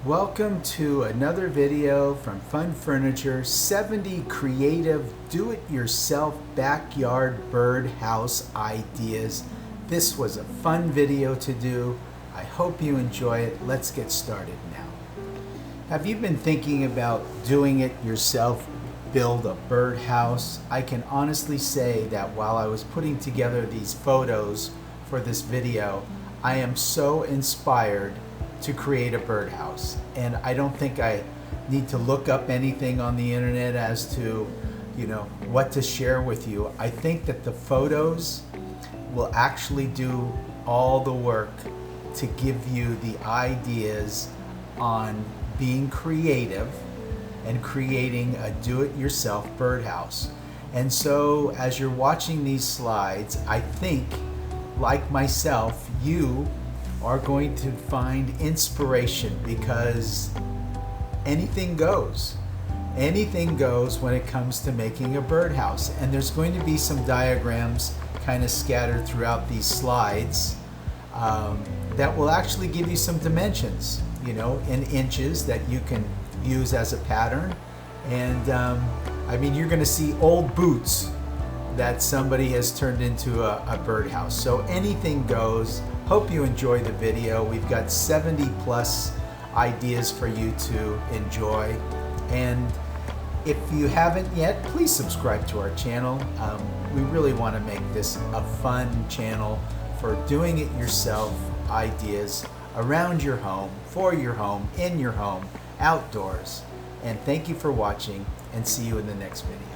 Welcome to another video from Fun Furniture, 70 creative do-it-yourself backyard birdhouse ideas. This was a fun video to do. I hope you enjoy it. Let's get started now. Have you been thinking about doing it yourself, build a birdhouse? I can honestly say that while I was putting together these photos for this video, I am so inspired to create a birdhouse, and I don't think I need to look up anything on the internet as to what to share with you. I think that the photos will actually do all the work to give you the ideas on being creative and creating a do-it-yourself birdhouse. And so as you're watching these slides, I think, like myself, you are going to find inspiration, because anything goes. Anything goes when it comes to making a birdhouse. And there's going to be some diagrams kind of scattered throughout these slides that will actually give you some dimensions, in inches that you can use as a pattern. And I mean, you're going to see old boots that somebody has turned into a birdhouse. So anything goes. Hope you enjoy the video. We've got 70 plus ideas for you to enjoy. And if you haven't yet, please subscribe to our channel. We really want to make this a fun channel for doing it yourself ideas around your home, for your home, in your home, outdoors. And thank you for watching, and see you in the next video.